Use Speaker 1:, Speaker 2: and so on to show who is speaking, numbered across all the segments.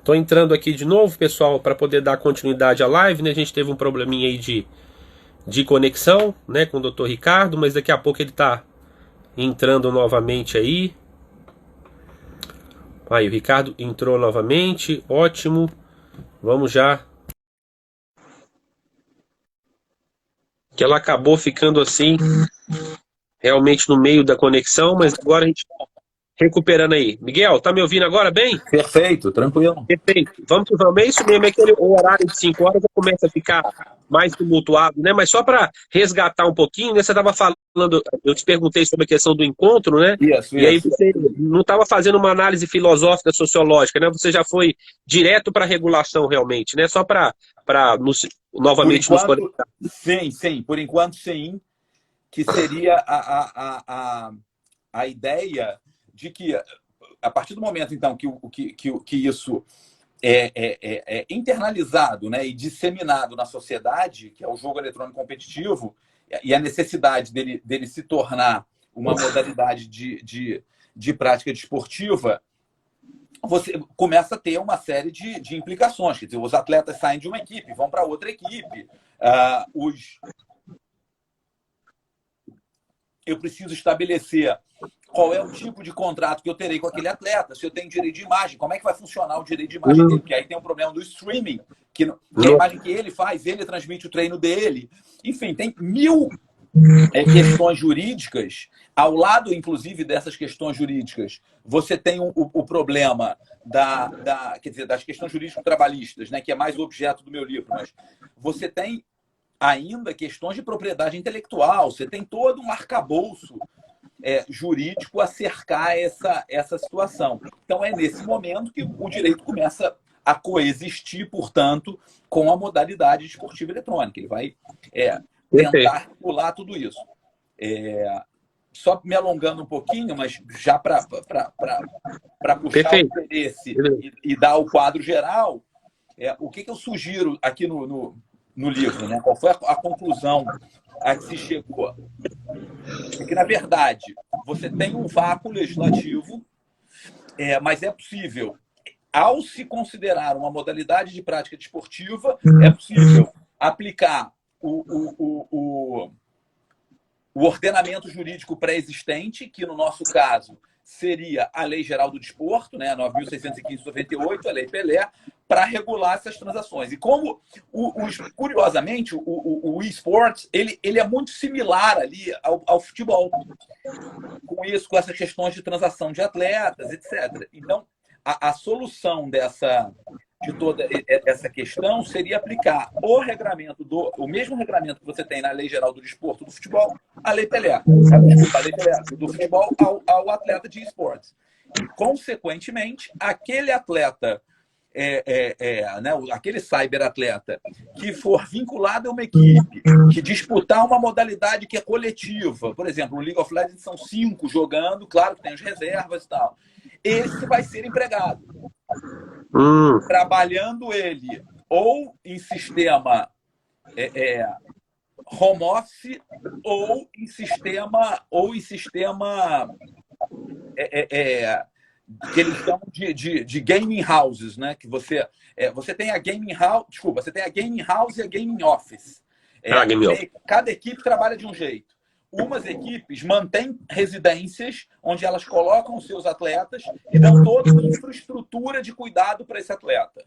Speaker 1: Tô entrando aqui de novo, pessoal, para poder dar continuidade à live, né? A gente teve um probleminha aí de conexão, né, com o Dr. Ricardo, mas daqui a pouco ele tá entrando novamente aí. Aí, o Ricardo entrou novamente, ótimo. Vamos já. Que ela acabou ficando assim, realmente no meio da conexão, mas agora a gente tá recuperando aí. Miguel, tá me ouvindo agora bem?
Speaker 2: Perfeito, tranquilo.
Speaker 1: Perfeito. Vamos que vamos. É isso mesmo, é aquele horário de 5 horas já começa a ficar mais tumultuado, né? Mas só para resgatar um pouquinho, né? Você estava falando, eu te perguntei sobre a questão do encontro, né?
Speaker 2: Isso,
Speaker 1: E aí
Speaker 2: isso.
Speaker 1: você não estava fazendo uma análise filosófica, sociológica, né? Você já foi direto para a regulação realmente, né? Só para
Speaker 2: Por
Speaker 1: novamente nos
Speaker 2: enquanto,
Speaker 1: conectar.
Speaker 2: sim. Por enquanto, sim. Que seria a ideia de que, a partir do momento, então, que isso é internalizado, né, e disseminado na sociedade, que é o jogo eletrônico competitivo, e a necessidade dele se tornar uma modalidade de prática desportiva, você começa a ter uma série de implicações. Quer dizer, os atletas saem de uma equipe, vão para outra equipe. Eu preciso estabelecer qual é o tipo de contrato que eu terei com aquele atleta, se eu tenho direito de imagem, como é que vai funcionar o direito de imagem dele, porque aí tem um problema do streaming, que a imagem que ele faz, ele transmite o treino dele. Enfim, tem mil questões jurídicas. Ao lado, inclusive, dessas questões jurídicas, você tem o problema quer dizer, das questões jurídico-trabalhistas, né, que é mais o objeto do meu livro, mas você tem ainda questões de propriedade intelectual, você tem todo um arcabouço jurídico a cercar essa situação. Então, é nesse momento que o direito começa a coexistir, portanto, com a modalidade esportiva eletrônica. Ele vai tentar pular tudo isso. Só me alongando um pouquinho, mas já para puxar o interesse e dar o quadro geral, o que eu sugiro aqui no livro, né? Qual foi a conclusão a que se chegou? É que, na verdade, você tem um vácuo legislativo, mas é possível, ao se considerar uma modalidade de prática desportiva, é possível aplicar o ordenamento jurídico pré-existente, que no nosso caso seria a Lei Geral do Desporto, né, 9.615/98, a Lei Pelé, para regular essas transações. E como, curiosamente, o esportes ele é muito similar ali ao futebol, com isso, com essas questões de transação de atletas, etc. Então, a solução de toda essa questão seria aplicar o mesmo regramento que você tem na Lei Geral do Desporto do futebol, a Lei Pelé. Desculpa, a Lei Pelé do futebol ao atleta de esportes. E, consequentemente, aquele atleta, né, aquele cyberatleta que for vinculado a uma equipe, que disputar uma modalidade que é coletiva, por exemplo, no League of Legends são 5 jogando, claro que tem as reservas e tal, esse vai ser empregado. Trabalhando ele ou em sistema home office ou em sistema que eles chamam de gaming houses, né? Que você tem a gaming house, desculpa, você tem a gaming house e a gaming office. Cada equipe trabalha de um jeito. Umas equipes mantêm residências onde elas colocam os seus atletas e dão toda uma infraestrutura de cuidado para esse atleta.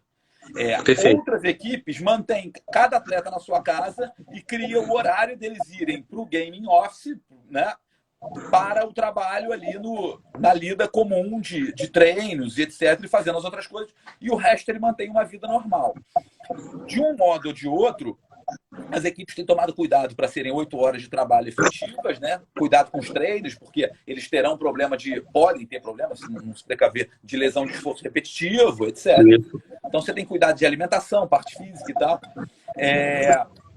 Speaker 2: Outras equipes mantêm cada atleta na sua casa e criam o horário deles irem para o gaming office, né, para o trabalho ali na lida comum de treinos e etc, e fazendo as outras coisas, e o resto ele mantém uma vida normal. De um modo ou de outro, as equipes têm tomado cuidado para serem 8 horas de trabalho efetivas, né? Cuidado com os treinos, porque eles terão podem ter problemas, se não se precaver, de lesão de esforço repetitivo, etc. Então você tem cuidado de alimentação, parte física e tal.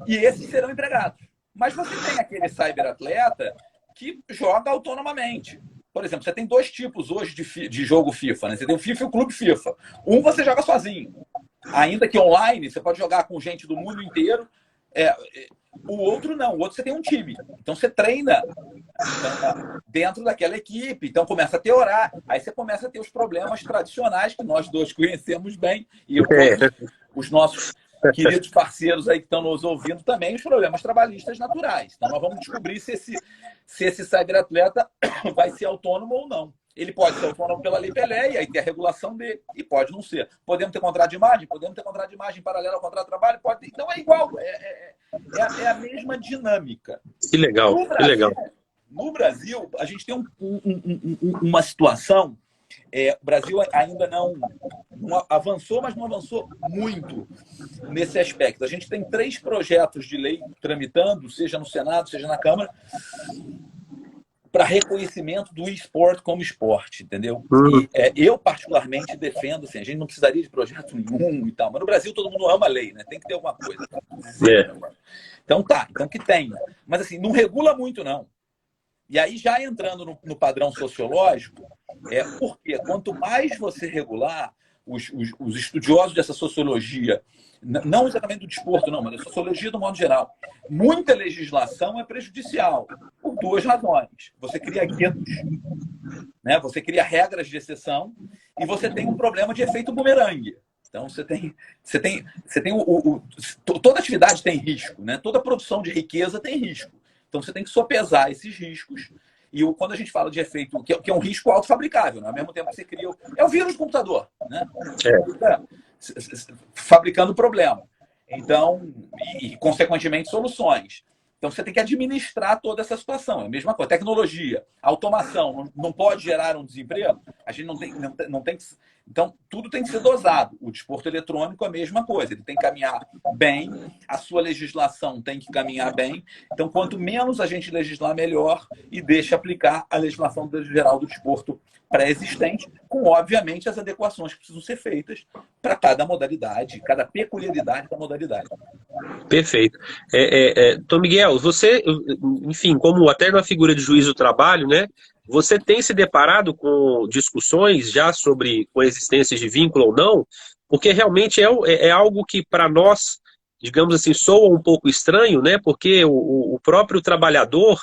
Speaker 2: E esses serão empregados. Mas você tem aquele cyberatleta que joga autonomamente. Por exemplo, você tem 2 tipos hoje de jogo FIFA, né? Você tem o FIFA e o Clube FIFA. Um você joga sozinho. Ainda que online, você pode jogar com gente do mundo inteiro. O outro não, o outro você tem um time. Então você treina dentro daquela equipe, então começa a ter horário, aí você começa a ter os problemas tradicionais que nós dois conhecemos bem, e eu, os nossos queridos parceiros aí que estão nos ouvindo também, os problemas trabalhistas naturais. Então nós vamos descobrir se esse cyberatleta vai ser autônomo ou não. Ele pode ser autônomo pela Lei Pelé, e aí tem a regulação dele, e pode não ser. Podemos ter contrato de imagem? Podemos ter contrato de imagem paralelo ao contrato de trabalho? Pode ter. Então é igual, é a mesma dinâmica.
Speaker 1: Que legal, que legal.
Speaker 2: No Brasil, a gente tem uma situação, o Brasil ainda não avançou, mas não avançou muito nesse aspecto. A gente tem 3 projetos de lei tramitando, seja no Senado, seja na Câmara, para reconhecimento do esporte como esporte, entendeu? E eu, particularmente, defendo, assim, a gente não precisaria de projeto nenhum e tal, mas no Brasil todo mundo ama a lei, né? Tem que ter alguma coisa. Então então que tenha. Mas assim, não regula muito, não. E aí, já entrando no padrão sociológico, porque quanto mais você regular, os estudiosos dessa sociologia, não exatamente do desporto, não, mas da sociologia do modo geral, muita legislação é prejudicial, por 2 razões. Você cria guetos, né? Você cria regras de exceção, e você tem um problema de efeito bumerangue. Então, toda atividade tem risco, né? Toda produção de riqueza tem risco. Então, você tem que sopesar esses riscos. E quando a gente fala de efeito, que é um risco autofabricável, né? Ao mesmo tempo que você cria... É o vírus do computador, né? Fabricando problema. Então, e consequentemente, soluções. Então, você tem que administrar toda essa situação. É a mesma coisa. Tecnologia, automação, não pode gerar um desemprego? A gente não tem que... Então, tudo tem que ser dosado. O desporto eletrônico é a mesma coisa. Ele tem que caminhar bem, a sua legislação tem que caminhar bem. Então, quanto menos a gente legislar, melhor, e deixa aplicar a legislação geral do desporto pré-existente, com, obviamente, as adequações que precisam ser feitas para cada modalidade, cada peculiaridade da modalidade.
Speaker 1: Perfeito. Tom Miguel, você, enfim, como até na figura de juiz do trabalho, né? Você tem se deparado com discussões já sobre coexistência de vínculo ou não? Porque realmente é algo que para nós, digamos assim, soa um pouco estranho, né? Porque o próprio trabalhador,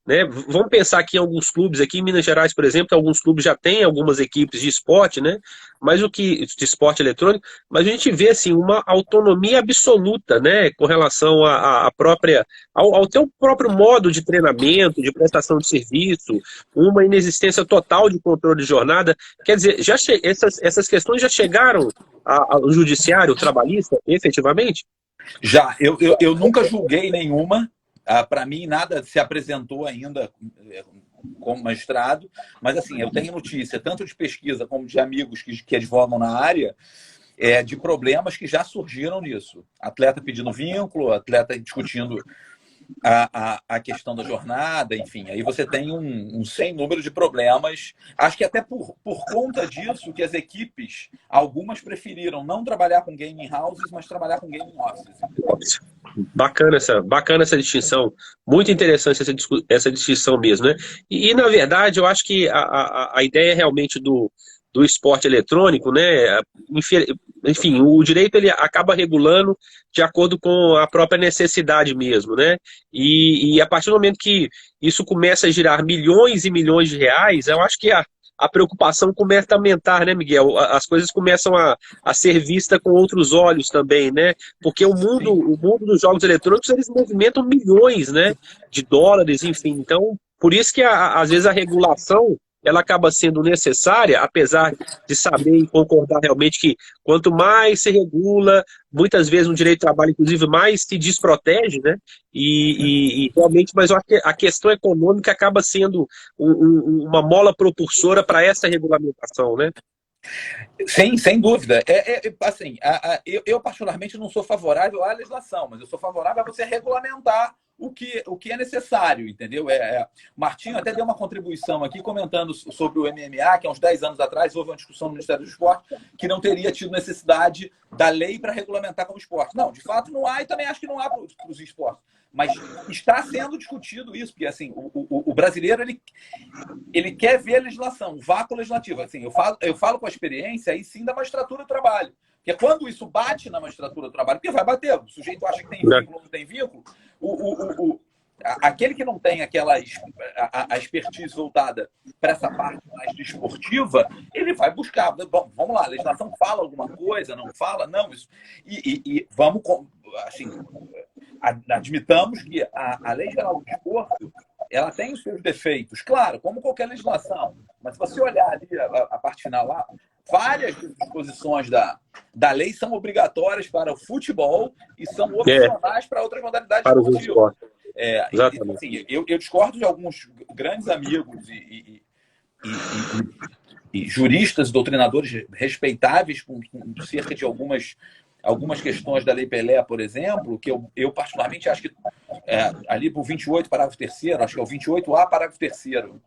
Speaker 1: né? Vamos pensar aqui em alguns clubes, aqui em Minas Gerais, por exemplo, alguns clubes já têm algumas equipes de esporte, né? De esporte eletrônico, mas a gente vê assim, uma autonomia absoluta, né? Com relação ao teu próprio modo de treinamento, de prestação de serviço, uma inexistência total de controle de jornada. Quer dizer, essas questões já chegaram ao judiciário trabalhista, efetivamente?
Speaker 2: Já, eu nunca julguei nenhuma. Para mim, nada se apresentou ainda como magistrado, mas assim, eu tenho notícia, tanto de pesquisa como de amigos que advogam na área, de problemas que já surgiram nisso. Atleta pedindo vínculo, atleta discutindo a questão da jornada, enfim. Aí você tem um sem número de problemas. Acho que até por conta disso que as equipes, algumas preferiram não trabalhar com gaming houses, mas trabalhar com gaming offices.
Speaker 1: Bacana essa distinção, muito interessante essa distinção mesmo, né? E na verdade eu acho que a ideia realmente do esporte eletrônico, né? Enfim, o direito ele acaba regulando de acordo com a própria necessidade mesmo, né? E a partir do momento que isso começa a girar milhões e milhões de reais, eu acho que a preocupação começa a aumentar, né, Miguel? As coisas começam a ser vistas com outros olhos também, né? Porque o mundo dos jogos eletrônicos, eles movimentam milhões, né, de dólares, enfim. Então, por isso que às vezes a regulação ela acaba sendo necessária, apesar de saber e concordar realmente que quanto mais se regula, muitas vezes no direito de trabalho, inclusive, mais se desprotege, né? E realmente, mas eu acho que a questão econômica acaba sendo uma mola propulsora para essa regulamentação, né?
Speaker 2: Sim, sem dúvida. Assim, eu particularmente não sou favorável à legislação, mas eu sou favorável a você regulamentar o que é necessário, entendeu? Martinho até deu uma contribuição aqui comentando sobre o MMA, que há uns 10 anos atrás houve uma discussão no Ministério do Esporte que não teria tido necessidade da lei para regulamentar como esporte. Não, de fato não há, e também acho que não há para os esportes. Mas está sendo discutido isso, porque assim, o brasileiro ele quer ver a legislação, o vácuo legislativo. Assim, eu falo com a experiência aí sim da magistratura do trabalho. Porque quando isso bate na magistratura do trabalho, porque vai bater, o sujeito acha que tem vínculo ou não tem vínculo, Aquele que não tem aquela a expertise voltada para essa parte mais desportiva, ele vai buscar. Bom, vamos lá, a legislação fala alguma coisa, não fala? Não, isso. E vamos, assim, admitamos que a Lei Geral do Desporto ela tem os seus defeitos, claro, como qualquer legislação. Mas se você olhar ali a parte final lá, várias disposições da lei são obrigatórias para o futebol e são opcionais para outras modalidades
Speaker 1: para os
Speaker 2: esportivas.
Speaker 1: esportes.
Speaker 2: Assim, eu discordo de alguns grandes amigos e juristas, doutrinadores respeitáveis com cerca de algumas questões da Lei Pelé, por exemplo, que eu particularmente acho que ali para o 28, parágrafo 3º, acho que é o 28A, parágrafo 3º,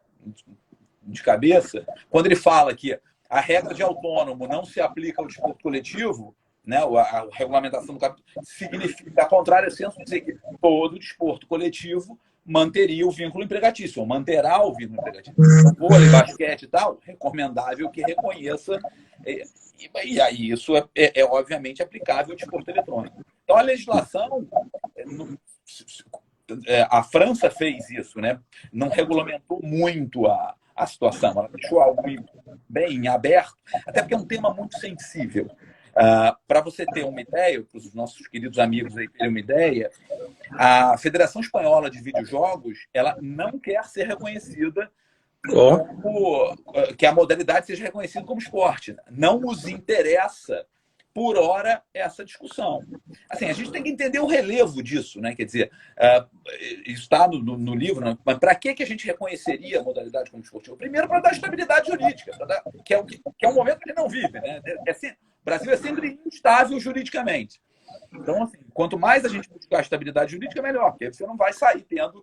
Speaker 2: de cabeça, quando ele fala que a regra de autônomo não se aplica ao desporto coletivo, né, a regulamentação do capítulo, significa, ao contrário, senso dizer que todo desporto coletivo manteria o vínculo empregatício, ou manterá o vínculo empregatício. Vôlei, basquete e tal, recomendável que reconheça, e aí isso é obviamente aplicável ao desporto eletrônico. Então a legislação, a França fez isso, né? Não regulamentou muito a situação, ela deixou algo bem aberto, até porque é um tema muito sensível. Para você ter uma ideia, para os nossos queridos amigos aí terem uma ideia, a Federação Espanhola de Videojogos ela não quer ser reconhecida que a modalidade seja reconhecida como esporte. Não nos interessa, por hora, essa discussão. Assim, a gente tem que entender o relevo disso, né? Quer dizer, isso está no livro, né? Mas para que a gente reconheceria a modalidade como esportiva? Primeiro, para dar estabilidade jurídica, que é um momento que ele não vive, né? O Brasil é sempre instável juridicamente. Então, assim, quanto mais a gente buscar estabilidade jurídica, melhor, porque você não vai sair tendo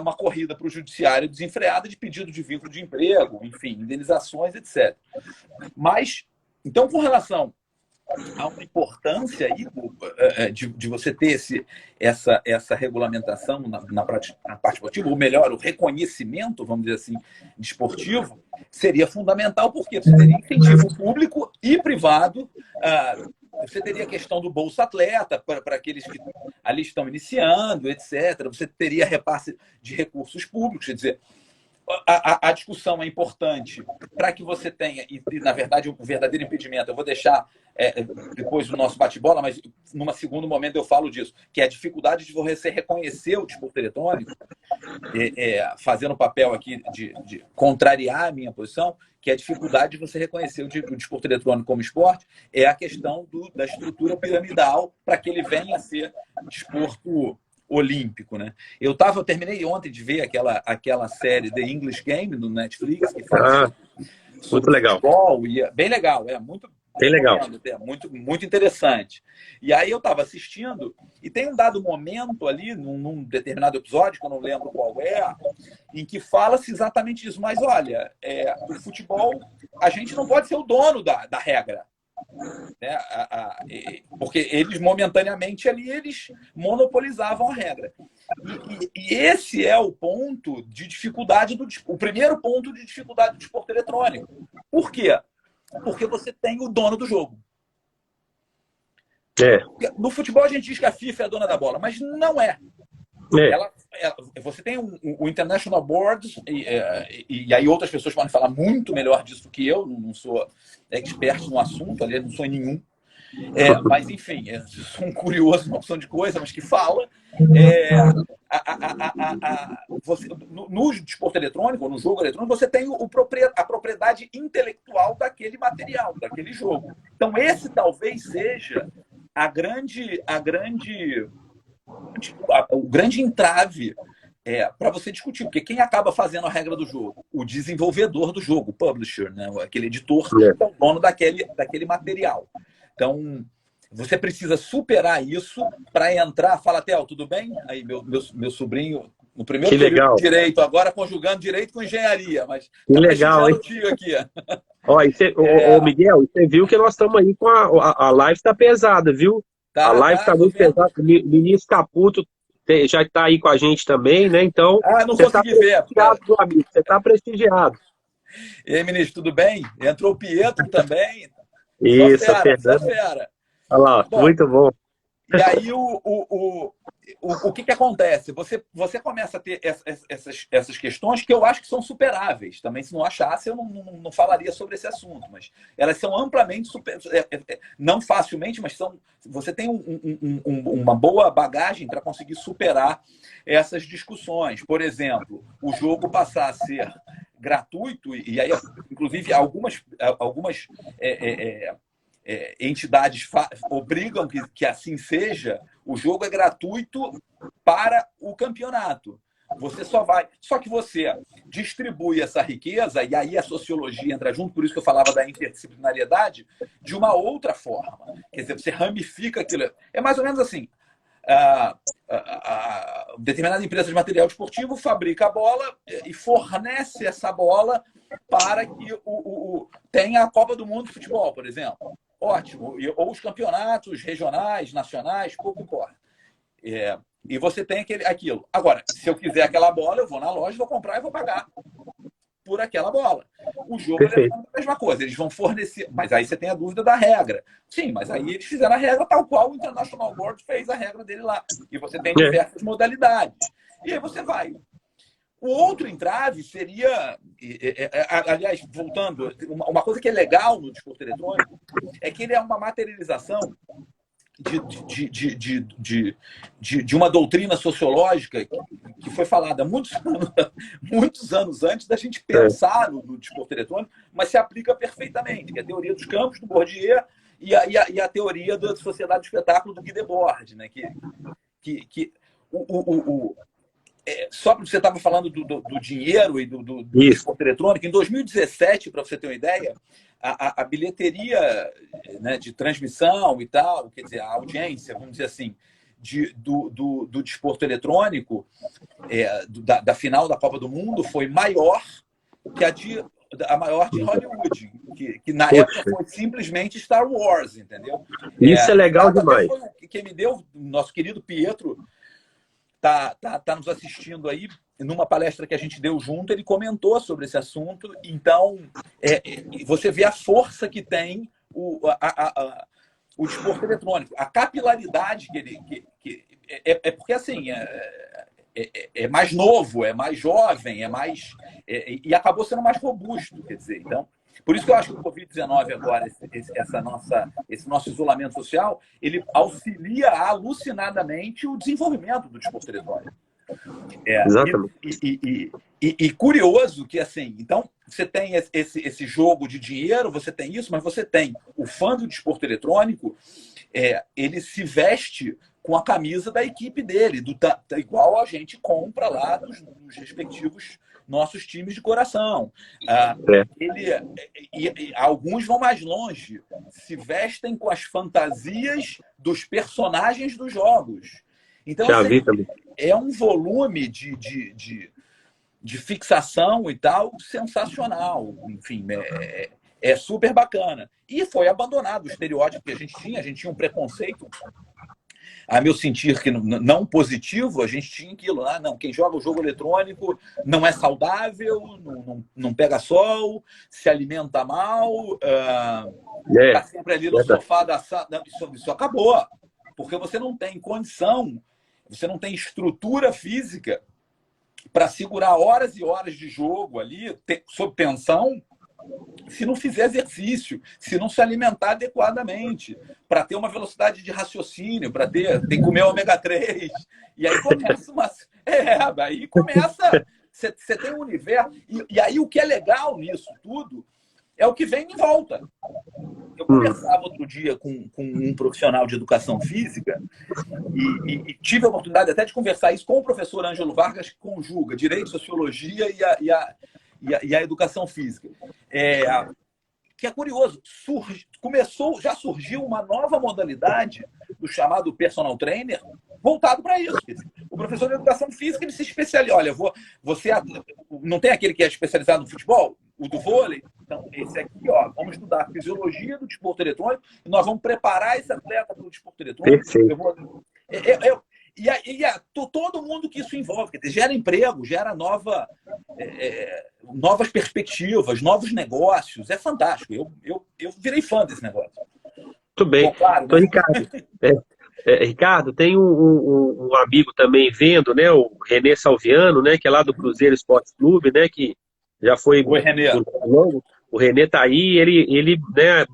Speaker 2: uma corrida para o judiciário desenfreada de pedido de vínculo de emprego, enfim, indenizações, etc. Mas, então, com relação a uma importância aí de você ter essa regulamentação na parte esportiva, ou melhor, o reconhecimento, vamos dizer assim, desportivo, seria fundamental, porque você teria incentivo público e privado, você teria a questão do Bolsa Atleta para aqueles que ali estão iniciando, etc. Você teria repasse de recursos públicos, quer dizer, a discussão é importante para que você tenha, e na verdade o verdadeiro impedimento, eu vou deixar depois do nosso bate-bola, mas num segundo momento eu falo disso, que é a dificuldade de você reconhecer o desporto eletrônico, fazendo o papel aqui de contrariar a minha posição, que é a dificuldade de você reconhecer o desporto eletrônico como esporte, é a questão da estrutura piramidal para que ele venha a ser desporto olímpico, né? Eu terminei ontem de ver aquela série The English Game no Netflix que fala sobre
Speaker 1: muito legal.
Speaker 2: futebol, e bem legal, muito
Speaker 1: bem legal,
Speaker 2: muito, muito interessante. E aí eu estava assistindo e tem um dado momento ali num determinado episódio que eu não lembro qual em que fala-se exatamente isso. Mas olha, o futebol, a gente não pode ser o dono da regra. Né? Porque eles momentaneamente ali eles monopolizavam a regra e esse é o ponto de dificuldade o primeiro ponto de dificuldade do desporto eletrônico. Por quê? Porque você tem o dono do jogo. No futebol a gente diz que a FIFA é a dona da bola, mas não é. Você tem o International Board, e aí outras pessoas podem falar muito melhor disso do que eu, não sou expert no assunto, aliás, não sou em nenhum. Mas, enfim, sou um curioso, uma opção de coisa, mas que fala. No desporto eletrônico, no jogo eletrônico, você tem a propriedade intelectual daquele material, daquele jogo. Então, esse talvez seja o grande entrave para você discutir, porque quem acaba fazendo a regra do jogo? O desenvolvedor do jogo, o publisher, né? Aquele editor que é o dono daquele material. Então, você precisa superar isso para entrar. Fala, Theo, tudo bem? Aí, meu sobrinho, no primeiro período de direito, agora conjugando direito com engenharia, mas
Speaker 1: que legal, hein?
Speaker 2: O tio aqui.
Speaker 1: Ô, Miguel, você viu que nós estamos aí com a live está pesada, viu? A live está muito pesada. O Vinícius Caputo já está aí com a gente também, né? Então,
Speaker 2: não consegui ver.
Speaker 1: Meu amigo, você está prestigiado.
Speaker 2: E aí, ministro, tudo bem? Entrou o Pietro também.
Speaker 1: Isso,
Speaker 2: só fera.
Speaker 1: Olha lá, bom, muito bom.
Speaker 2: E aí, o que acontece? Você começa a ter essas questões que eu acho que são superáveis. Também, se não achasse, eu não falaria sobre esse assunto. Mas elas são amplamente não facilmente, mas você tem uma boa bagagem para conseguir superar essas discussões. Por exemplo, o jogo passar a ser gratuito, e aí, inclusive, algumas entidades obrigam que assim seja. O jogo é gratuito para o campeonato. Você só vai. Só que você distribui essa riqueza, e aí a sociologia entra junto, por isso que eu falava da interdisciplinariedade, de uma outra forma. Quer dizer, você ramifica aquilo. É mais ou menos assim. Determinada empresa de material esportivo fabrica a bola e fornece essa bola para que tenha a Copa do Mundo de futebol, por exemplo. Ótimo. Ou os campeonatos regionais, nacionais, pouco importa. E você tem aquilo. Agora, se eu quiser aquela bola, eu vou na loja, vou comprar e vou pagar por aquela bola. O jogo é a mesma coisa, eles vão fornecer. Mas aí você tem a dúvida da regra. Sim, mas aí eles fizeram a regra tal qual o International Board fez a regra dele lá. E você tem diversas modalidades. E aí você vai. O outro entrave seria, aliás, voltando, uma coisa que é legal no desporto eletrônico é que ele é uma materialização de uma doutrina sociológica que foi falada muitos anos antes da gente pensar no desporto eletrônico, mas se aplica perfeitamente, que é a teoria dos campos do Bourdieu e a teoria da sociedade do espetáculo do Guy Debord, né? Só porque você estava falando do dinheiro e do desporto eletrônico, em 2017, para você ter uma ideia, a bilheteria, né, de transmissão e tal, quer dizer, a audiência, vamos dizer assim, do desporto eletrônico, da final da Copa do Mundo, foi maior que a maior de Hollywood, que na época foi simplesmente Star Wars, entendeu?
Speaker 1: Isso é legal demais.
Speaker 2: Quem me deu, nosso querido Pietro, tá nos assistindo aí, numa palestra que a gente deu junto, ele comentou sobre esse assunto. Então, você vê a força que tem o desporto eletrônico, a capilaridade que porque assim é mais novo, é mais jovem, e acabou sendo mais robusto, quer dizer. Então, por isso que eu acho que o Covid-19 agora, esse nosso isolamento social, ele auxilia alucinadamente o desenvolvimento do desporto eletrônico.
Speaker 1: Exatamente.
Speaker 2: E curioso que, assim, então, você tem esse jogo de dinheiro, você tem isso, mas você tem o fã do desporto eletrônico, ele se veste com a camisa da equipe dele, igual a gente compra lá dos respectivos nossos times de coração. Alguns vão mais longe, se vestem com as fantasias dos personagens dos jogos. Então, é um volume de fixação e tal sensacional. Enfim, é super bacana. E foi abandonado o estereótipo que a gente tinha um preconceito, a meu sentir, que não positivo. A gente tinha aquilo lá, não, quem joga o jogo eletrônico não é saudável, não pega sol, se alimenta mal, está sempre ali no sofá da sala. Isso acabou, porque você não tem condição, você não tem estrutura física para segurar horas e horas de jogo ali, sob tensão, se não fizer exercício, se não se alimentar adequadamente, para ter uma velocidade de raciocínio, para ter que comer ômega 3. E aí começa aí começa. Você tem um universo. E aí o que é legal nisso tudo é o que vem em volta. Eu conversava outro dia com um profissional de educação física e tive a oportunidade até de conversar isso com o professor Ângelo Vargas, que conjuga direito, sociologia e a educação física. Que é curioso, já surgiu uma nova modalidade do chamado personal trainer voltado para isso. O professor de educação física, ele se especializa. Olha, você não tem aquele que é especializado no futebol? O do vôlei? Então, esse aqui, ó, vamos estudar a fisiologia do desporto eletrônico e nós vamos preparar esse atleta para o desporto eletrônico. Todo mundo que isso envolve, quer dizer, gera emprego, gera novas perspectivas, novos negócios. É fantástico. Eu virei fã desse negócio.
Speaker 1: Muito bem.
Speaker 2: Bom, claro,
Speaker 1: Então, Ricardo, Ricardo, tem um amigo também vendo, né, o Renê Salviano, né, que é lá do Cruzeiro Esporte Clube, né, que já foi
Speaker 2: Oi, Renê.
Speaker 1: muito longo. O Renê tá aí, ele, né,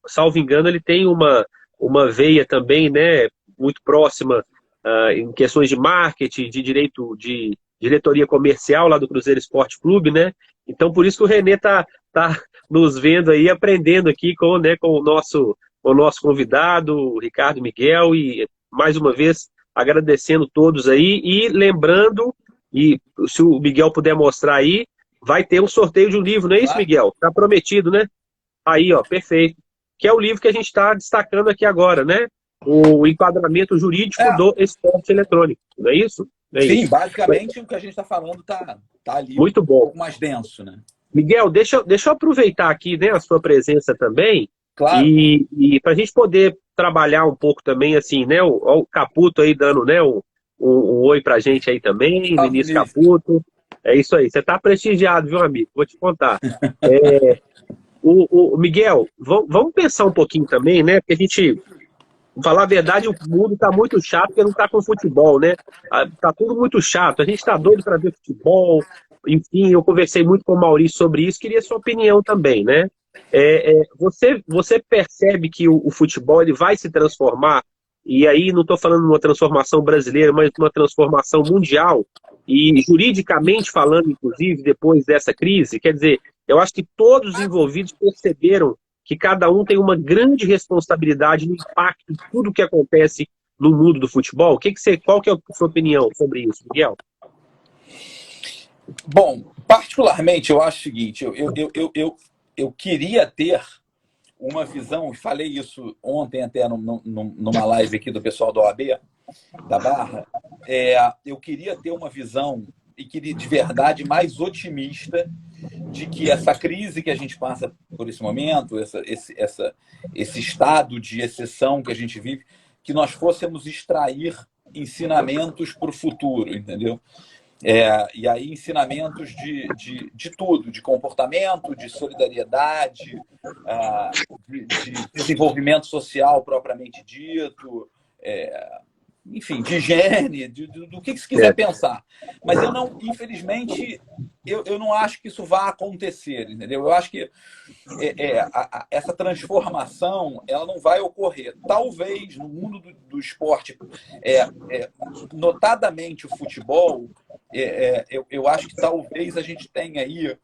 Speaker 1: salvo engano, ele tem uma veia também, né, muito próxima em questões de marketing, de direito, de diretoria comercial lá do Cruzeiro Esporte Clube, né? Então, por isso que o Renê tá nos vendo aí, aprendendo aqui com, né, com o nosso convidado, o Ricardo Miguel, e mais uma vez agradecendo todos aí e lembrando, e se o Miguel puder mostrar aí, vai ter um sorteio de um livro, não é isso,
Speaker 2: Tá?
Speaker 1: Miguel? Tá prometido, né? Aí, ó, perfeito. Que é o livro que a gente está destacando aqui agora, né? O enquadramento jurídico
Speaker 2: É,
Speaker 1: do esporte eletrônico, não é isso? É
Speaker 2: sim,
Speaker 1: isso.
Speaker 2: basicamente o que a gente está falando tá ali um
Speaker 1: Muito bom.
Speaker 2: pouco mais denso, né?
Speaker 1: Miguel, deixa eu aproveitar aqui, né, a sua presença também
Speaker 2: Claro.
Speaker 1: e para a gente poder trabalhar um pouco também, assim, né, o Caputo aí dando, né, um oi pra gente aí também,
Speaker 2: Salve,
Speaker 1: Vinícius
Speaker 2: Vinícius.
Speaker 1: Caputo. É isso aí, você tá prestigiado, viu, amigo? Vou te contar. O Miguel, vamos pensar um pouquinho também, né, porque a gente, pra falar a verdade, o mundo tá muito chato porque não tá com futebol, né? Tá tudo muito chato. A gente tá doido para ver futebol. Enfim, eu conversei muito com o Maurício sobre isso. Queria sua opinião também, né? Você percebe que o futebol ele vai se transformar, e aí não estou falando de uma transformação brasileira, mas de uma transformação mundial, e juridicamente falando, inclusive, depois dessa crise, quer dizer, eu acho que todos os envolvidos perceberam que cada um tem uma grande responsabilidade no impacto de tudo que acontece no mundo do futebol. Qual que é a sua opinião sobre isso, Miguel?
Speaker 2: Bom, particularmente, eu acho o seguinte: eu queria ter uma visão, falei isso ontem até numa live aqui do pessoal da OAB, da Barra. Eu queria ter uma visão, e queria de verdade, mais otimista de que essa crise que a gente passa por esse momento, esse estado de exceção que a gente vive, que nós fôssemos extrair ensinamentos para o futuro, entendeu? E aí ensinamentos de tudo, de comportamento, de solidariedade, de desenvolvimento social propriamente dito, enfim, de higiene, do que se quiser pensar. Mas eu não, infelizmente, eu não acho que isso vá acontecer, entendeu? Eu acho que essa transformação ela não vai ocorrer. Talvez no mundo do esporte, notadamente o futebol, eu acho que talvez a gente tenha aí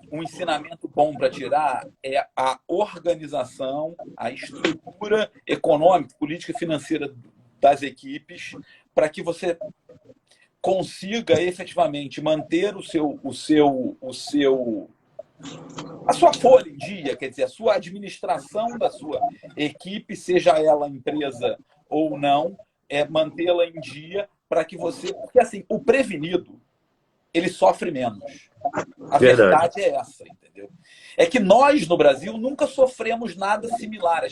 Speaker 2: um ensinamento bom para tirar é a organização, a estrutura econômica, política e financeira das equipes, para que você consiga efetivamente manter a sua folha em dia, quer dizer, a sua administração da sua equipe, seja ela empresa ou não, mantê-la em dia para que você... Porque, assim, o prevenido, ele sofre menos. A
Speaker 1: Verdade.
Speaker 2: verdade é essa, entendeu? É que nós, no Brasil, nunca sofremos nada similar.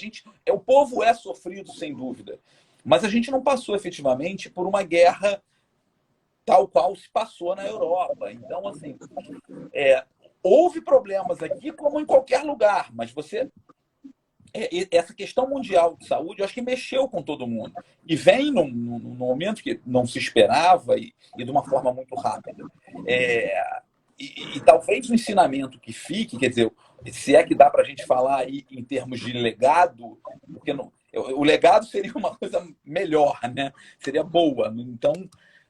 Speaker 2: O povo é sofrido, sem dúvida. Mas a gente não passou, efetivamente, por uma guerra tal qual se passou na Europa. Então, assim... houve problemas aqui, como em qualquer lugar, mas essa questão mundial de saúde, eu acho que mexeu com todo mundo. E vem num momento que não se esperava e de uma forma muito rápida. E talvez o ensinamento que fique, quer dizer, se é que dá para a gente falar aí em termos de legado, porque o legado seria uma coisa melhor, né? Seria boa. Então...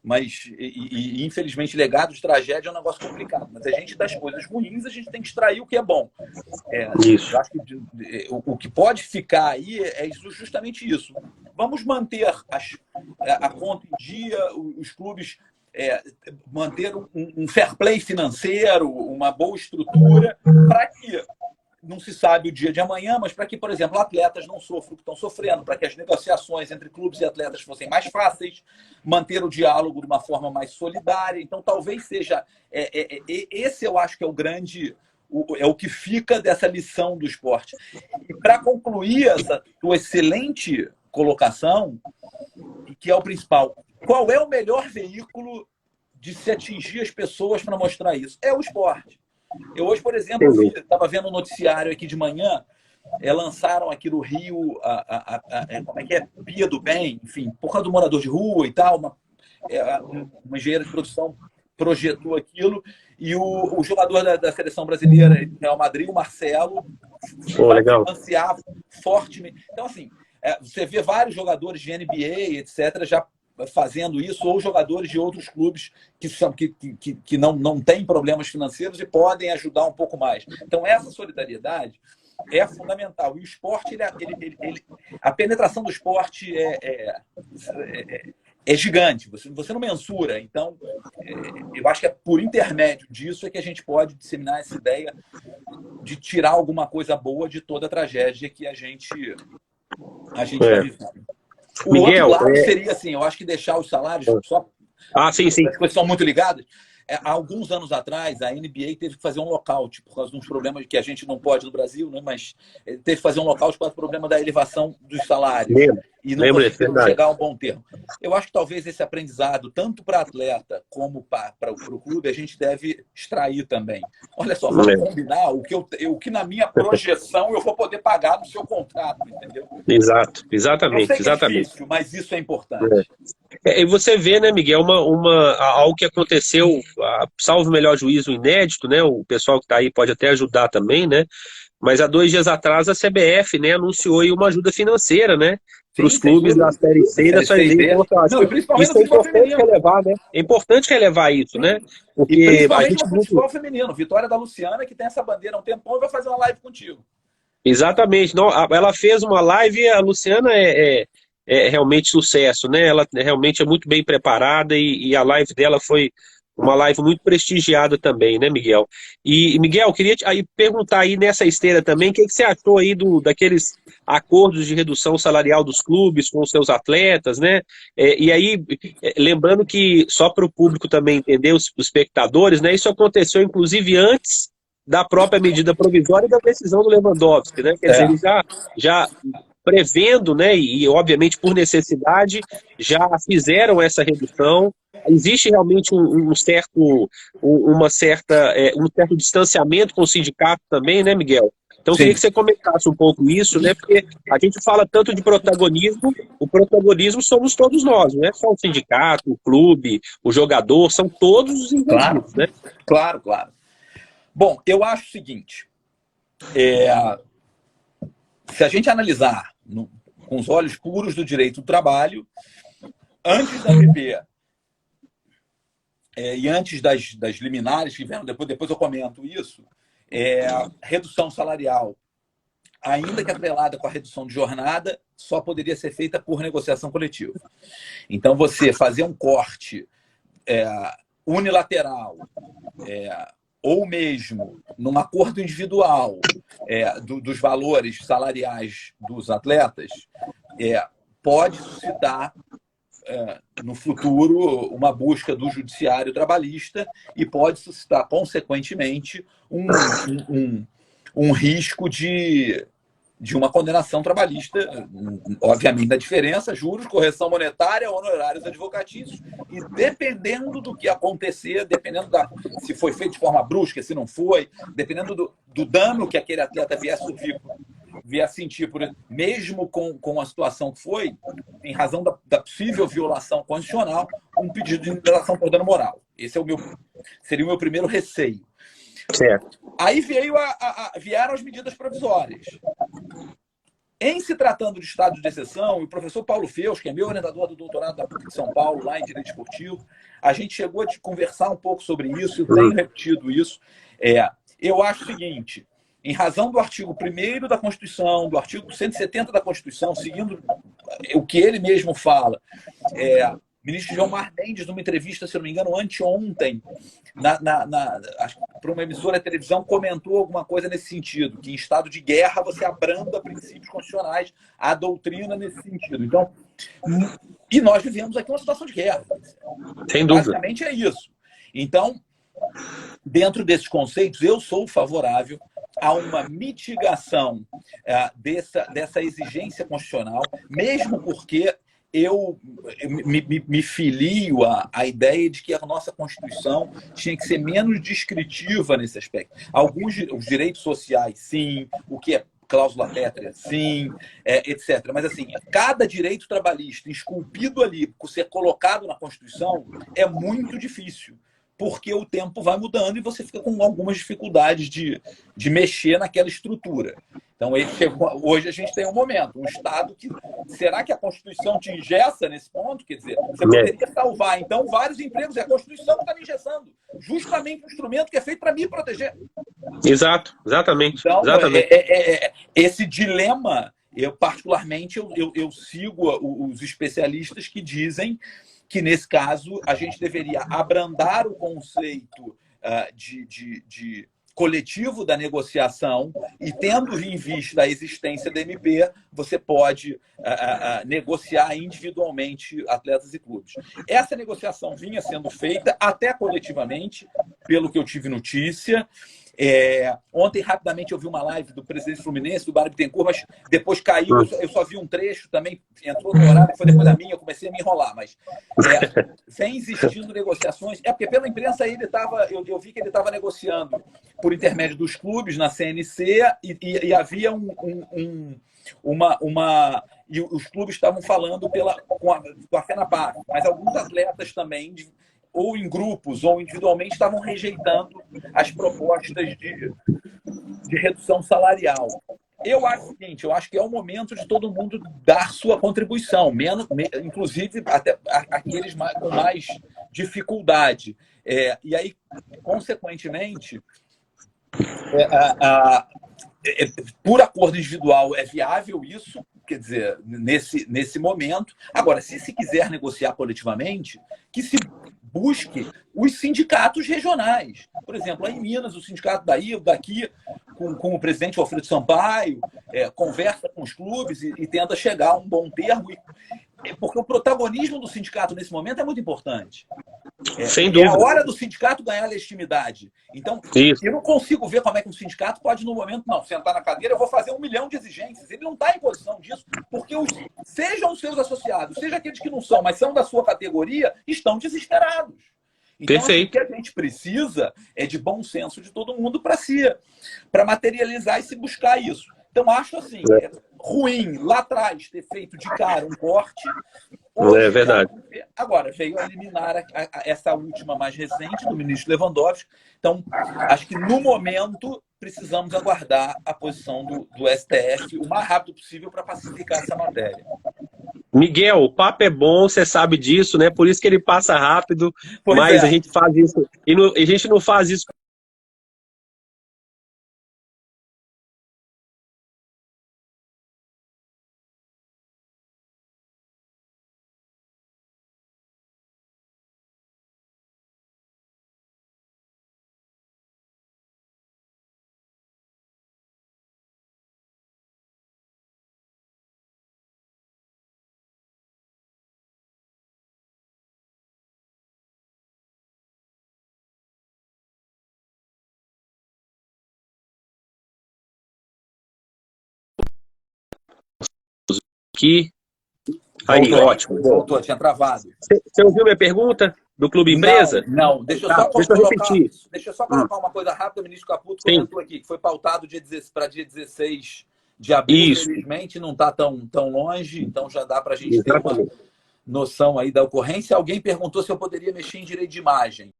Speaker 2: Mas, infelizmente, legado de tragédia é um negócio complicado. Mas a gente, das coisas ruins, a gente tem que extrair o que é bom.
Speaker 1: Isso.
Speaker 2: Eu acho que o que pode ficar aí é justamente isso. Vamos manter a conta em dia, os clubes manter um fair play financeiro, uma boa estrutura, para que não se sabe o dia de amanhã, mas para que, por exemplo, atletas não sofram o que estão sofrendo, para que as negociações entre clubes e atletas fossem mais fáceis, manter o diálogo de uma forma mais solidária. Então, talvez seja... esse eu acho que é o grande... é o que fica dessa lição do esporte. E para concluir essa tua excelente colocação, que é o principal, qual é o melhor veículo de se atingir as pessoas para mostrar isso? É o esporte. Eu hoje, por exemplo, estava vendo um noticiário aqui de manhã lançaram aqui no Rio, como é que é? Pia do Bem, enfim, por causa do morador de rua e tal, uma engenheira de produção projetou aquilo, e o jogador da seleção brasileira, Real Madrid, o Marcelo,
Speaker 1: Pô,
Speaker 2: vai
Speaker 1: legal.
Speaker 2: financiar fortemente. Então, assim, você vê vários jogadores de NBA, etc., já fazendo isso, ou jogadores de outros clubes que não têm problemas financeiros e podem ajudar um pouco mais. Então, essa solidariedade é fundamental. E o esporte, a penetração do esporte é gigante. Você não mensura. Então, eu acho que é por intermédio disso é que a gente pode disseminar essa ideia de tirar alguma coisa boa de toda a tragédia que a gente está vivendo. O outro
Speaker 1: Miguel,
Speaker 2: lado seria assim, eu acho que deixar os salários só.
Speaker 1: sim, sim.
Speaker 2: As coisas são muito ligadas. Há alguns anos atrás, a NBA teve que fazer um lockout por causa de uns problemas que a gente não pode no Brasil, né? Mas teve que fazer um lockout por causa do problema da elevação dos salários. E não conseguiram chegar a um bom termo. Eu acho que talvez esse aprendizado, tanto para atleta como para o clube, a gente deve extrair também. Olha só, vamos combinar o que na minha projeção eu vou poder pagar no seu contrato, entendeu?
Speaker 1: Exatamente.
Speaker 2: Eu sei que é difícil, mas isso é importante.
Speaker 1: E você vê, né, Miguel, algo que aconteceu, salvo o melhor juízo, inédito, né? O pessoal que está aí pode até ajudar também, né? Mas há 2 dias atrás a CBF, né, anunciou aí uma ajuda financeira, né, para os clubes da Série C e da Série D.
Speaker 2: Não, e principalmente
Speaker 1: isso é importante relevar, né? É importante relevar isso, né? Porque
Speaker 2: e principalmente no futebol feminino. Vitória da Luciana, que tem essa bandeira há um tempão, e vai fazer uma live contigo.
Speaker 1: Exatamente. Não, ela fez uma live e a Luciana é realmente sucesso, né? Ela realmente é muito bem preparada e a live dela foi uma live muito prestigiada também, né, Miguel? E Miguel, queria te perguntar aí nessa esteira também, o que você achou aí daqueles acordos de redução salarial dos clubes com os seus atletas, né? E aí, lembrando que, só para o público também entender, os espectadores, né? Isso aconteceu, inclusive, antes da própria medida provisória e da decisão do Lewandowski, né? Quer dizer, eles já prevendo, né, e obviamente por necessidade, já fizeram essa redução. Existe realmente um certo distanciamento com o sindicato também, né, Miguel? Então, eu queria que você comentasse um pouco isso, né, porque a gente fala tanto de protagonismo, o protagonismo somos todos nós, não é só o sindicato, o clube, o jogador, são todos os envolvidos, né?
Speaker 2: Claro. Bom, eu acho o seguinte, se a gente analisar com os olhos puros do direito do trabalho, antes da MP e antes das liminares que vieram, depois eu comento isso, redução salarial, ainda que atrelada com a redução de jornada, só poderia ser feita por negociação coletiva. Então, você fazer um corte unilateral, ou mesmo num acordo individual dos valores salariais dos atletas, pode suscitar, no futuro, uma busca do judiciário trabalhista e pode suscitar, consequentemente, um risco de uma condenação trabalhista, obviamente da diferença, juros, correção monetária, honorários advocatícios, e dependendo do que acontecer, dependendo se foi feito de forma brusca, se não foi, dependendo do dano que aquele atleta vier a sentir, mesmo com a situação que foi, em razão da possível violação constitucional, um pedido de indenização por dano moral. Esse seria o meu primeiro receio.
Speaker 1: Certo.
Speaker 2: Aí vieram as medidas provisórias. Em se tratando de estado de exceção, e o professor Paulo Feus, que é meu orientador do doutorado da PUC de São Paulo, lá em Direito Esportivo, a gente chegou a conversar um pouco sobre isso, eu tenho repetido isso. Eu acho o seguinte, em razão do artigo 1º da Constituição, do artigo 170 da Constituição, seguindo o que ele mesmo fala, o ministro Gilmar Mendes, numa entrevista, se não me engano, anteontem, para uma emissora de televisão, comentou alguma coisa nesse sentido, que em estado de guerra você abranda princípios constitucionais, a doutrina nesse sentido. Então, e nós vivemos aqui uma situação de guerra.
Speaker 1: Sem dúvida.
Speaker 2: Basicamente é isso. Então, dentro desses conceitos, eu sou favorável a uma mitigação dessa exigência constitucional, mesmo porque eu me filio à ideia de que a nossa Constituição tinha que ser menos descritiva nesse aspecto. Os direitos sociais, sim, o que é cláusula pétrea, sim, etc. Mas, assim, cada direito trabalhista esculpido ali, por ser colocado na Constituição, é muito difícil, porque o tempo vai mudando e você fica com algumas dificuldades de mexer naquela estrutura. Então, hoje a gente tem um momento, um Estado que... Será que a Constituição te engessa nesse ponto? Quer dizer, você poderia salvar, então, vários empregos, e a Constituição está me engessando. Justamente um instrumento que é feito para me proteger.
Speaker 1: Exato, exatamente.
Speaker 2: Então,
Speaker 1: exatamente.
Speaker 2: Esse dilema, particularmente, eu sigo os especialistas que dizem que, nesse caso, a gente deveria abrandar o conceito de coletivo da negociação e, tendo em vista a existência da MP, você pode negociar individualmente atletas e clubes. Essa negociação vinha sendo feita até coletivamente, pelo que eu tive notícia. Ontem, rapidamente, eu vi uma live do presidente Fluminense, do Mário Bittencourt, mas depois caiu, eu só vi um trecho, também entrou no horário, que foi depois da minha, eu comecei a me enrolar, mas vem existindo negociações, porque pela imprensa ele eu vi que ele estava negociando por intermédio dos clubes na CNC e havia e os clubes estavam falando com a FENAPAR, mas alguns atletas também, ou em grupos ou individualmente, estavam rejeitando as propostas de redução salarial. Eu acho o seguinte, eu acho que é o momento de todo mundo dar sua contribuição, inclusive até aqueles com mais dificuldade. E aí, consequentemente, por acordo individual é viável isso, quer dizer, nesse momento. Agora, se quiser negociar coletivamente, que se busque os sindicatos regionais. Por exemplo, lá em Minas, o sindicato daqui, com o presidente Alfredo Sampaio, conversa com os clubes e tenta chegar a um bom termo, porque o protagonismo do sindicato nesse momento é muito importante.
Speaker 1: Sem dúvida.
Speaker 2: É a hora do sindicato ganhar legitimidade. Então, eu não consigo ver como é que um sindicato pode, no momento, sentar na cadeira, eu vou fazer 1 milhão de exigências. Ele não está em posição disso, porque sejam os seus associados, sejam aqueles que não são, mas são da sua categoria, estão desesperados. Então, o que a gente precisa é de bom senso de todo mundo para materializar e se buscar isso. Então, acho assim, ruim lá atrás ter feito de cara um corte.
Speaker 1: Hoje, verdade.
Speaker 2: Agora, veio a eliminar essa última mais recente do ministro Lewandowski. Então, acho que no momento precisamos aguardar a posição do STF o mais rápido possível para pacificar essa matéria.
Speaker 1: Miguel, o papo é bom, você sabe disso, né? Por isso que ele passa rápido, mas a gente faz isso. E a gente não faz isso. Aqui. Aí, ótimo.
Speaker 2: Voltou, tinha travado.
Speaker 1: Você ouviu minha pergunta do Clube Empresa?
Speaker 2: Não. Deixa eu só colocar uma coisa rápida. O ministro Caputo comentou aqui que foi pautado para dia 16 de abril.
Speaker 1: Isso.
Speaker 2: Infelizmente, não está tão longe, então já dá para a gente ter uma noção aí da ocorrência. Alguém perguntou se eu poderia mexer em direito de imagem.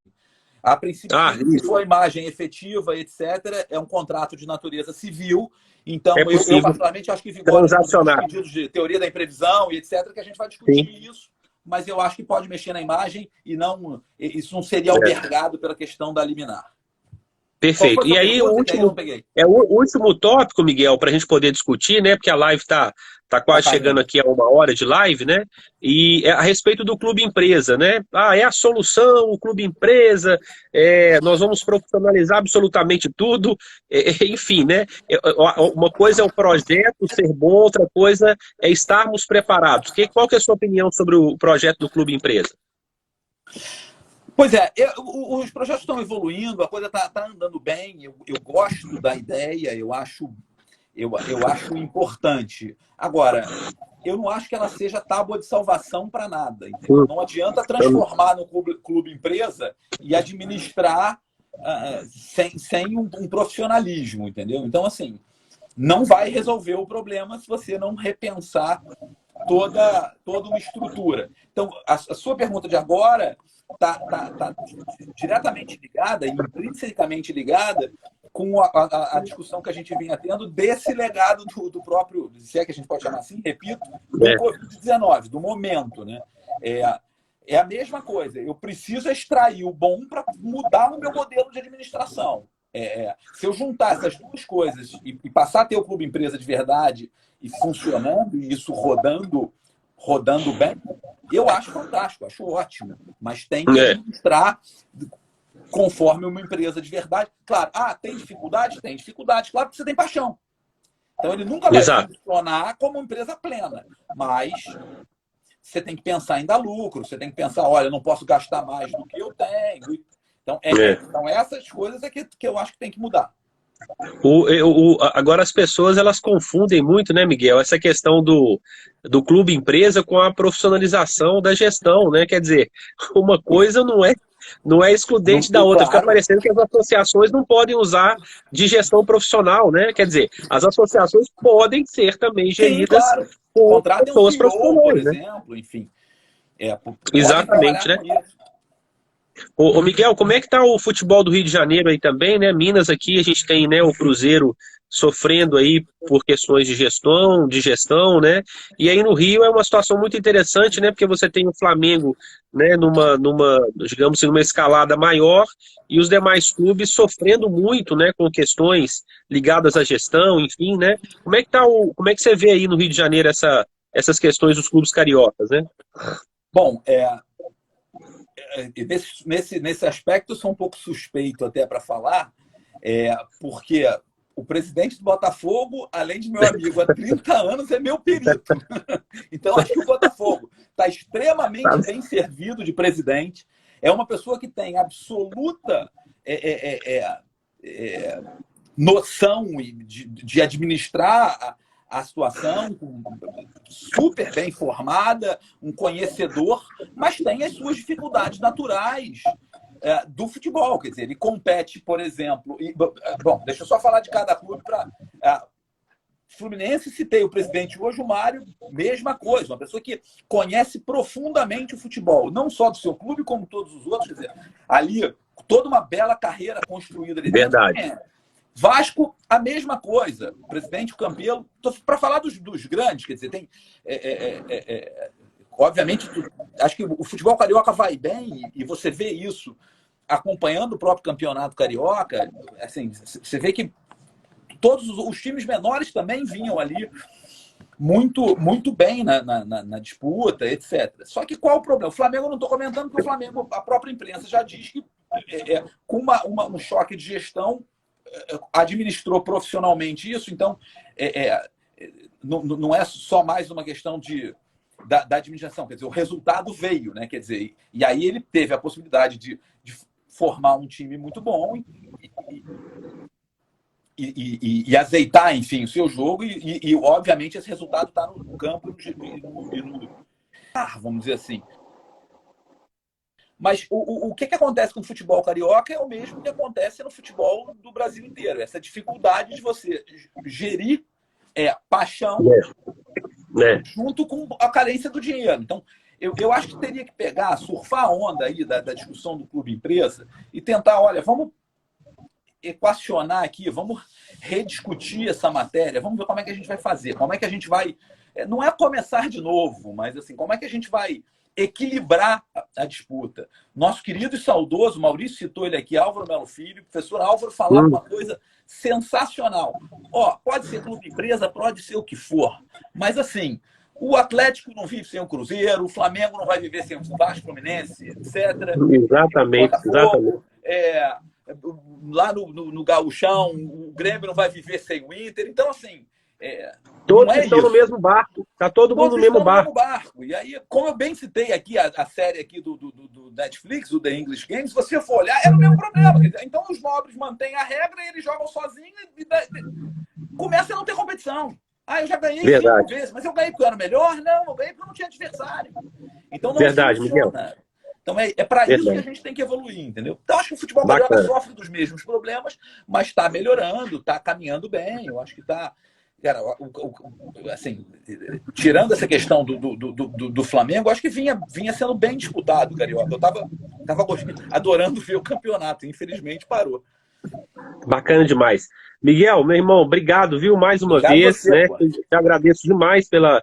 Speaker 2: A princípio, se for imagem efetiva, etc., é um contrato de natureza civil. Então, eu particularmente acho que vigora os pedidos de teoria da imprevisão e etc., que a gente vai discutir isso, mas eu acho que pode mexer na imagem e isso não seria albergado pela questão da liminar.
Speaker 1: Perfeito. E aí, o último tópico, Miguel, para a gente poder discutir, né? Porque a live está quase chegando aqui a 1 hora de live, né? E é a respeito do Clube Empresa, né? É a solução, o Clube Empresa, nós vamos profissionalizar absolutamente tudo, enfim, né? Uma coisa é o projeto ser bom, outra coisa é estarmos preparados. Qual que é a sua opinião sobre o projeto do Clube Empresa?
Speaker 2: Pois é, os projetos estão evoluindo, a coisa está andando bem, eu gosto da ideia, eu acho importante. Agora, eu não acho que ela seja tábua de salvação para nada. Entendeu? Não adianta transformar no clube empresa e administrar sem um profissionalismo, entendeu? Então, assim, não vai resolver o problema se você não repensar toda uma estrutura. Então, a sua pergunta de agora está diretamente ligada, intrinsecamente ligada, com a discussão que a gente vinha tendo desse legado do próprio, se é que a gente pode chamar assim, repito, do Covid-19, do momento, né? É a mesma coisa. Eu preciso extrair o bom para mudar o meu modelo de administração. Se eu juntar essas duas coisas e passar a ter o clube empresa de verdade e funcionando, e isso rodando bem, eu acho fantástico, acho ótimo. Mas tem que administrar conforme uma empresa de verdade. Claro, tem dificuldade? Tem dificuldade. Claro que você tem paixão. Então ele nunca vai funcionar como uma empresa plena. Mas você tem que pensar em dar lucro, você tem que pensar, olha, eu não posso gastar mais do que eu tenho. Então, então essas coisas é que eu acho que tem que mudar.
Speaker 1: Agora as pessoas elas confundem muito, né, Miguel, essa questão do clube empresa com a profissionalização da gestão, né? Quer dizer, uma coisa não é excludente da outra. Fica parecendo que as associações não podem usar de gestão profissional, né? Quer dizer, as associações podem ser também geridas
Speaker 2: por pessoas profissionais, por exemplo, enfim.
Speaker 1: Exatamente, né? Ô Miguel, como é que tá o futebol do Rio de Janeiro aí também, né? Minas aqui, a gente tem, né, o Cruzeiro sofrendo aí por questões de gestão, né? E aí no Rio é uma situação muito interessante, né? Porque você tem o Flamengo, né, digamos assim, numa escalada maior e os demais clubes sofrendo muito, né, com questões ligadas à gestão, enfim, né? Como é que você vê aí no Rio de Janeiro essas questões dos clubes cariocas, né?
Speaker 2: Bom, nesse aspecto eu sou um pouco suspeito até para falar, porque o presidente do Botafogo, além de meu amigo há 30 anos, é meu perito. Então, acho que o Botafogo está extremamente bem servido de presidente. É uma pessoa que tem absoluta noção de administrar a situação, super bem formada, um conhecedor, mas tem as suas dificuldades naturais do futebol. Quer dizer, ele compete, por exemplo... Bom, deixa eu só falar de cada clube para... Fluminense, citei o presidente hoje, o Mário, mesma coisa, uma pessoa que conhece profundamente o futebol, não só do seu clube, como todos os outros. Quer dizer, ali, toda uma bela carreira construída ali dentro.
Speaker 1: Verdade.
Speaker 2: Vasco, a mesma coisa. O presidente, o Campelo. Para falar dos grandes, quer dizer, tem. Obviamente, acho que o futebol carioca vai bem, e você vê isso acompanhando o próprio campeonato carioca. Assim, você vê que todos os times menores também vinham ali muito, muito bem na disputa, etc. Só que qual o problema? O Flamengo eu não estou comentando, porque o Flamengo, a própria imprensa já diz que com um choque de gestão administrou profissionalmente isso, então não é só mais uma questão da administração, quer dizer, o resultado veio, né? Quer dizer, e aí ele teve a possibilidade de formar um time muito bom e azeitar, enfim, o seu jogo e obviamente esse resultado está no campo vamos dizer assim. Mas o que acontece com o futebol carioca é o mesmo que acontece no futebol do Brasil inteiro. Essa dificuldade de você gerir paixão junto com a carência do dinheiro. Então, eu acho que teria que surfar a onda aí da discussão do clube empresa e tentar, olha, vamos equacionar aqui, vamos rediscutir essa matéria, vamos ver como é que a gente vai fazer, como é que a gente vai... Não é começar de novo, mas assim, como é que a gente vai equilibrar a disputa. Nosso querido e saudoso, Maurício citou ele aqui, Álvaro Melo Filho, o professor Álvaro falava uma coisa sensacional. Pode ser clube empresa, pode ser o que for, mas assim, o Atlético não vive sem o Cruzeiro, o Flamengo não vai viver sem o Vasco, Fluminense, etc.
Speaker 1: Exatamente, exatamente.
Speaker 2: Lá no Gauchão, o Grêmio não vai viver sem o Inter, então assim...
Speaker 1: Todos estão no mesmo barco. Está todo mundo no mesmo barco.
Speaker 2: E aí, como eu bem citei aqui, a série aqui do Netflix, o The English Game, se você for olhar, era o mesmo problema. Então, os nobres mantêm a regra e eles jogam sozinhos e começa a não ter competição. Eu já ganhei 5 vezes, mas eu ganhei porque eu era melhor? Não, eu ganhei porque eu não tinha adversário. Então, não
Speaker 1: Verdade,
Speaker 2: funciona.
Speaker 1: Miguel.
Speaker 2: Então é para isso que a
Speaker 1: Verdade.
Speaker 2: gente tem que evoluir, entendeu? Então acho que o futebol carioca
Speaker 1: Bacana.
Speaker 2: sofre dos mesmos problemas, mas está melhorando, está caminhando bem. Eu acho que está. Cara, assim, tirando essa questão do Flamengo, acho que vinha sendo bem disputado o Carioca. Eu tava adorando ver o campeonato, infelizmente parou.
Speaker 1: Bacana demais. Miguel, meu irmão, obrigado, viu, mais uma
Speaker 2: Obrigado
Speaker 1: vez,
Speaker 2: você,
Speaker 1: né?
Speaker 2: pô.
Speaker 1: Eu te agradeço demais pela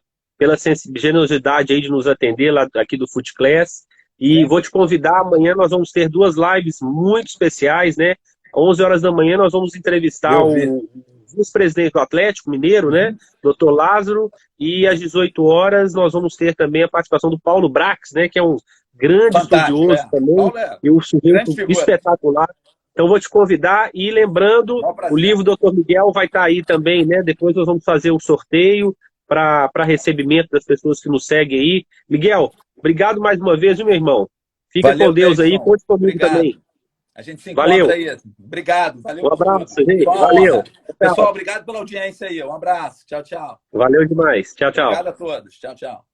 Speaker 1: generosidade aí de nos atender lá aqui do Foot Class. E vou te convidar, amanhã nós vamos ter 2 lives muito especiais, né? Às 11 horas da manhã nós vamos entrevistar
Speaker 2: Eu vi.
Speaker 1: o vice-presidente do Atlético Mineiro, né? Dr. Lázaro, e às 18 horas nós vamos ter também a participação do Paulo Brax, né? Que é um grande
Speaker 2: Fantástico,
Speaker 1: estudioso também,
Speaker 2: Paulo é
Speaker 1: e um
Speaker 2: grande
Speaker 1: sujeito
Speaker 2: figura.
Speaker 1: espetacular. Então vou te convidar e lembrando,
Speaker 2: Maior
Speaker 1: o
Speaker 2: prazer.
Speaker 1: livro do Dr. Miguel vai estar aí também, né? Depois nós vamos fazer um sorteio para recebimento das pessoas que nos seguem aí. Miguel, obrigado mais uma vez, viu, meu irmão? Fica com
Speaker 2: Valeu,
Speaker 1: Deus aí,
Speaker 2: Davidson.
Speaker 1: conte comigo também.
Speaker 2: Obrigado. A gente se encontra
Speaker 1: Valeu,
Speaker 2: aí. Obrigado. Valeu
Speaker 1: um
Speaker 2: por tudo.
Speaker 1: abraço, gente.
Speaker 2: Foi uma
Speaker 1: Valeu.
Speaker 2: honra. Pessoal,
Speaker 1: Tchau.
Speaker 2: obrigado pela audiência aí. Um abraço. Tchau, tchau.
Speaker 1: Valeu demais. Tchau, tchau.
Speaker 2: Obrigado a todos. Tchau, tchau.